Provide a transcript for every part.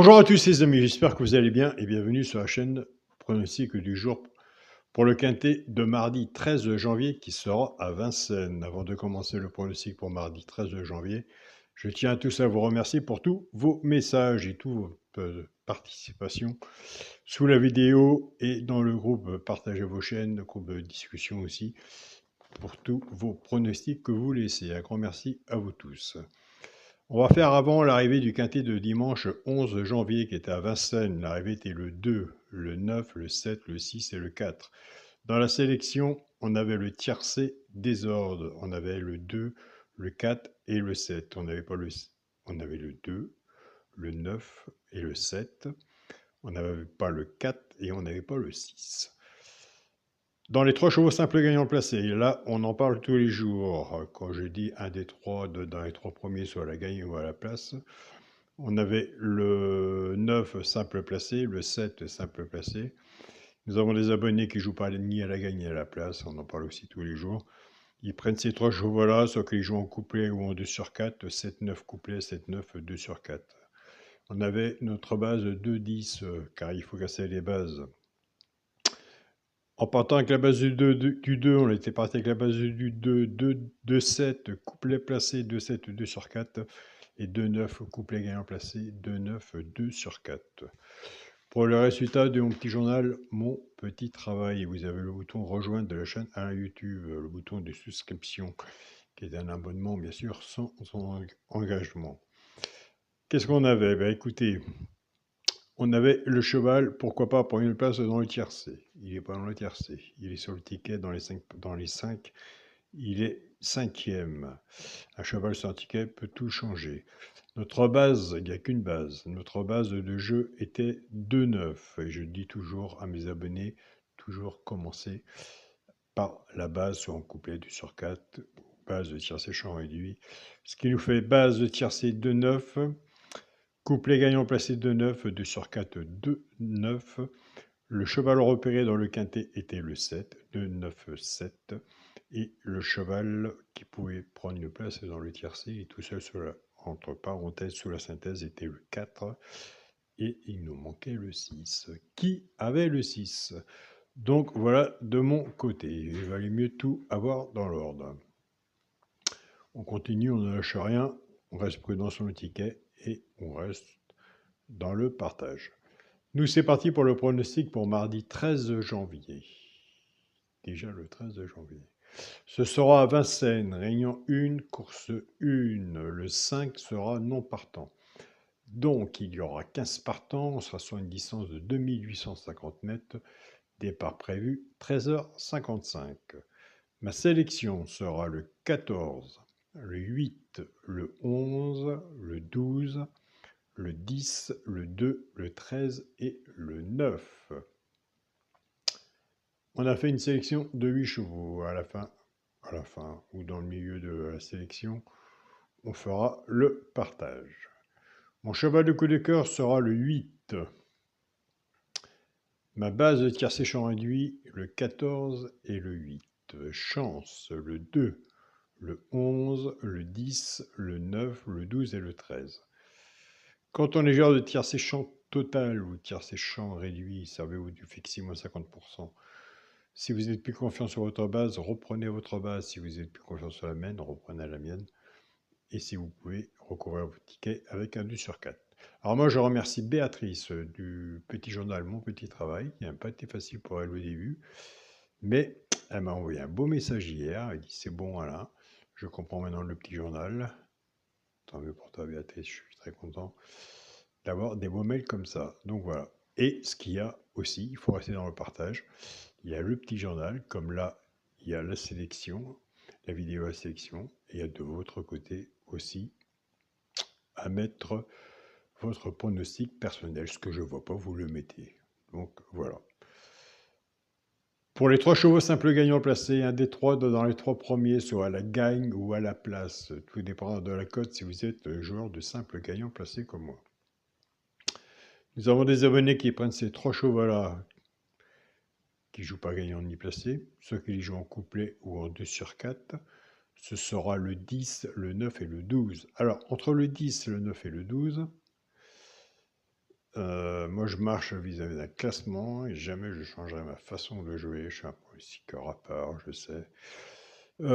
Bonjour à tous les amis, j'espère que vous allez bien et bienvenue sur la chaîne pronostic du jour pour le quintet de mardi 13 janvier qui sera à Vincennes. Avant de commencer le pronostic pour mardi 13 janvier, je tiens à tous à vous remercier pour tous vos messages et toute votre participation sous la vidéo et dans le groupe Partagez vos chaînes, le groupe de discussion aussi, pour tous vos pronostics que vous laissez. Un grand merci à vous tous. On va faire avant l'arrivée du quintet de dimanche 11 janvier qui était à Vincennes. L'arrivée était le 2, le 9, le 7, le 6 et le 4. Dans la sélection, on avait le tiercé désordre. On avait le 2, le 4 et le 7. On avait le 2, le 9 et le 7. On n'avait pas le 4 et on n'avait pas le 6. Dans les 3 chevaux simples gagnants placés, là, on en parle tous les jours. Quand je dis un des 3 dans les 3 premiers, soit à la gagne ou à la place, on avait le 9 simple placé, le 7 simple placé. Nous avons des abonnés qui ne jouent pas ni à la gagne ni à la place, on en parle aussi tous les jours. Ils prennent ces 3 chevaux-là, soit qu'ils jouent en couplet ou en 2 sur 4, 7-9 couplet, 7-9, 2 sur 4. On avait notre base 2-10, car il faut casser les bases. En partant avec la base du 2, on était parti avec la base du 2, 2-7, couplet placé, 2-7, 2 sur 4, et 2-9, couplet gagnant placé, 2-9, 2 sur 4. Pour le résultat de mon petit journal, mon petit travail, vous avez le bouton rejoindre de la chaîne à YouTube, le bouton de souscription, qui est un abonnement, bien sûr, sans engagement. Qu'est-ce qu'on avait? Ben, écoutez, on avait le cheval, pourquoi pas, pour une place dans le tiercé. Il n'est pas dans le tiercé. Il est sur le ticket dans les 5. Il est 5e. Un cheval sur un ticket peut tout changer. Notre base, il n'y a qu'une base. Notre base de jeu était 2-9. Et je dis toujours à mes abonnés, toujours commencer par la base, soit en couplet du sur 4, base de tiercé champ réduit. Ce qui nous fait base de tiercé 2-9. Couplet gagnant placé 2-9, 2 sur 4, 2-9. Le cheval repéré dans le quintet était le 7, 2-9, 7. Et le cheval qui pouvait prendre une place dans le tiercé et tout seul entre parenthèses sous la synthèse était le 4. Et il nous manquait le 6. Qui avait le 6? Donc voilà de mon côté. Il valait mieux tout avoir dans l'ordre. On continue, on ne lâche rien. On reste prudent sur le ticket et on reste dans le partage. Nous, c'est parti pour le pronostic pour mardi 13 janvier. Déjà le 13 janvier. Ce sera à Vincennes, réunion 1, course 1. Le 5 sera non partant. Donc, il y aura 15 partants. On sera sur une distance de 2850 mètres. Départ prévu 13h55. Ma sélection sera le 14, le 8, le 11, le 12, le 10, le 2, le 13 et le 9. On a fait une sélection de 8 chevaux. À la fin ou dans le milieu de la sélection, on fera le partage. Mon cheval de coup de cœur sera le 8. Ma base de tiercé champ réduit, le 14 et le 8. Chance, le 2, le 11, le 10, le 9, le 12 et le 13. Quand on est joueur de tiercé champ total ou tiercé champ réduit, servez-vous du fixing à 50%. Si vous êtes plus confiant sur votre base, reprenez votre base. Si vous êtes plus confiant sur la mienne, reprenez la mienne. Et si vous pouvez, recouvrir vos tickets avec un 2 sur 4. Alors moi, je remercie Béatrice du petit journal Mon Petit Travail, qui n'a pas été facile pour elle au début. Mais elle m'a envoyé un beau message hier. Elle dit, c'est bon, Alain, je comprends maintenant le petit journal. Tant mieux pour toi, Béatrice, je suis très content d'avoir des beaux mails comme ça. Donc voilà. Et ce qu'il y a aussi, il faut rester dans le partage. Il y a le petit journal, comme là, il y a la sélection, la vidéo à la sélection, et il y a de votre côté aussi à mettre votre pronostic personnel. Ce que je ne vois pas, vous le mettez. Donc voilà. Pour les 3 chevaux simples gagnants placés, un des 3 dans les 3 premiers, soit à la gagne ou à la place. Tout dépendra de la cote si vous êtes joueur de simples gagnants placés comme moi. Nous avons des abonnés qui prennent ces 3 chevaux-là, qui ne jouent pas gagnant ni placé, ceux qui les jouent en couplet ou en 2 sur 4. Ce sera le 10, le 9 et le 12. Alors, entre le 10, le 9 et le 12, Moi, je marche vis-à-vis d'un classement et jamais je changerai ma façon de jouer. Je suis un pronostiqueur à part, je sais. Moi,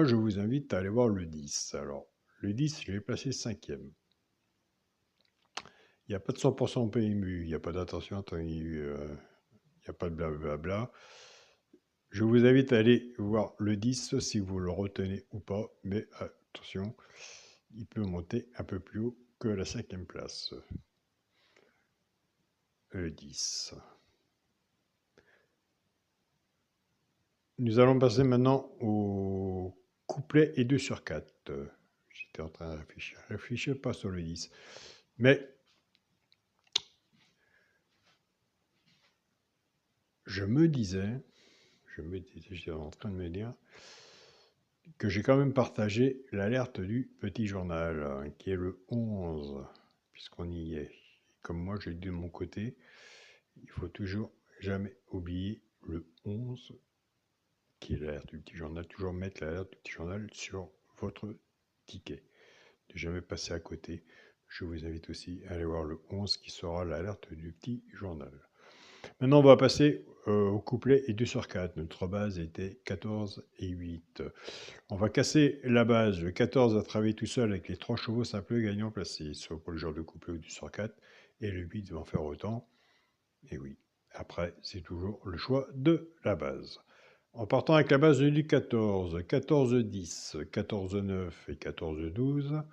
je vous invite à aller voir le 10. Alors, le 10, je l'ai placé 5e. Il n'y a pas de 100% PMU, il n'y a pas d'attention, il n'y a pas de blablabla. Je vous invite à aller voir le 10 si vous le retenez ou pas, mais attention, il peut monter un peu plus haut que la 5e place. Le 10. Nous allons passer maintenant au couplet et 2 sur 4. J'étais en train de réfléchir. Réfléchis pas sur le 10. Mais j'étais en train de me dire que j'ai quand même partagé l'alerte du petit journal, qui est le 11, puisqu'on y est. Comme moi, j'ai dit de mon côté, il faut toujours jamais oublier le 11, qui est l'alerte du petit journal. Toujours mettre l'alerte du petit journal sur votre ticket. Ne jamais passer à côté. Je vous invite aussi à aller voir le 11 qui sera l'alerte du petit journal. Maintenant, on va passer au couplet et 2 sur 4. Notre base était 14 et 8. On va casser la base. Le 14 va travailler tout seul avec les 3 chevaux simples gagnants placés, soit pour le genre de couplet ou 2 sur 4. Et le 8 va en faire autant. Et oui, après, c'est toujours le choix de la base. En partant avec la base du 14, 14-10, 14-9 et 14-12.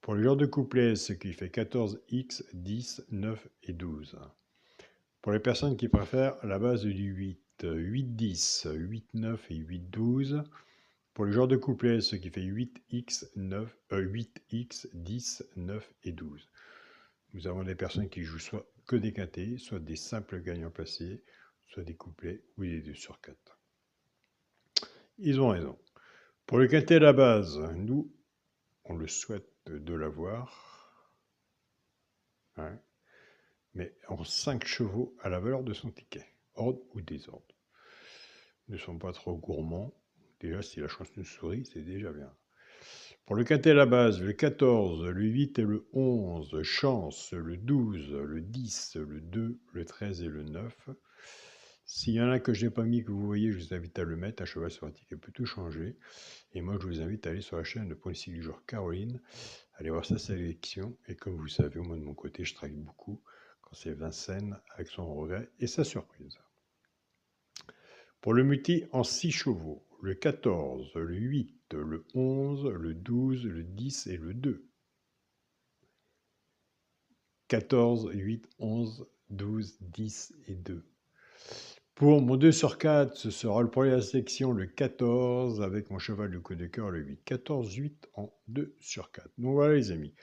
Pour le genre de couplet, ce qui fait 14x, 10, 9 et 12. Pour les personnes qui préfèrent la base du 8, 8-10, 8-9 et 8-12. Pour le genre de couplet, ce qui fait 8x, 8x, 10, 9 et 12. Nous avons des personnes qui jouent soit que des quintés, soit des simples gagnants placés, soit des couplets ou des 2 sur 4. Ils ont raison. Pour le quintet à la base, nous, on le souhaite de l'avoir. Hein, mais en 5 chevaux à la valeur de son ticket, ordre ou désordre. Ne sont pas trop gourmands. Déjà, si la chance nous sourit, c'est déjà bien. Pour le quintet à la base, le 14, le 8 et le 11, chance, le 12, le 10, le 2, le 13 et le 9. S'il y en a que je n'ai pas mis, que vous voyez, je vous invite à le mettre. Un cheval sur un ticket peut tout changer. Et moi, je vous invite à aller sur la chaîne de pronostic du jour Caroline, aller voir sa sélection. Et comme vous savez, moi de mon côté, je travaille beaucoup quand c'est Vincennes avec son regret et sa surprise. Pour le multi en 6 chevaux, le 14, le 8, le 11, le 12, le 10 et le 2. 14, 8, 11, 12, 10 et 2. Pour mon 2 sur 4, ce sera le premier de la sélection, le 14, avec mon cheval du coup de cœur, le 8. 14, 8 en 2 sur 4. Donc voilà les amis,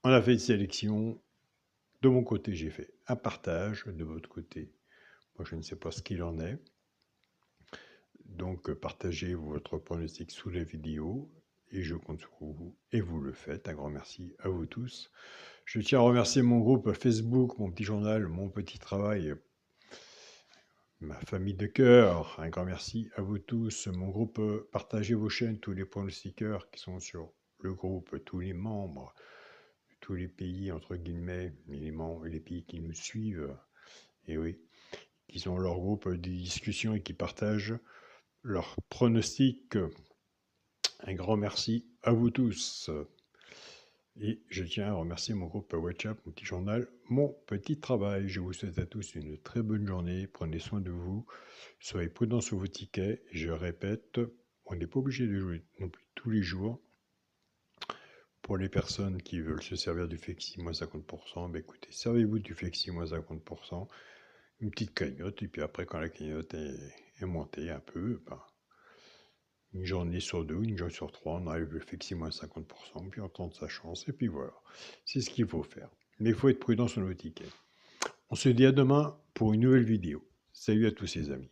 on a fait une sélection. De mon côté, j'ai fait un partage. De votre côté, moi je ne sais pas ce qu'il en est. Donc partagez votre pronostic sous la vidéo et je compte sur vous et vous le faites. Un grand merci à vous tous. Je tiens à remercier mon groupe Facebook, mon petit journal, mon petit travail, ma famille de cœur. Un grand merci à vous tous. Mon groupe, partagez vos chaînes, tous les pronostiqueurs qui sont sur le groupe, tous les membres, tous les pays, entre guillemets, les membres et les pays qui nous suivent. Et oui, qui ont leur groupe de discussion et qui partagent leurs pronostics. Un grand merci à vous tous. Et je tiens à remercier mon groupe WhatsApp, mon petit journal, mon petit travail. Je vous souhaite à tous une très bonne journée. Prenez soin de vous. Soyez prudents sur vos tickets. Je répète, on n'est pas obligé de jouer non plus tous les jours. Pour les personnes qui veulent se servir du Flexi moins 50%, ben écoutez, servez-vous du Flexi moins 50%, une petite cagnotte, et puis après, quand la cagnotte est montée un peu, ben, une journée sur 2, une journée sur 3, on arrive le Flexi moins 50%, puis on tente sa chance, et puis voilà. C'est ce qu'il faut faire. Mais il faut être prudent sur nos tickets. On se dit à demain pour une nouvelle vidéo. Salut à tous les amis.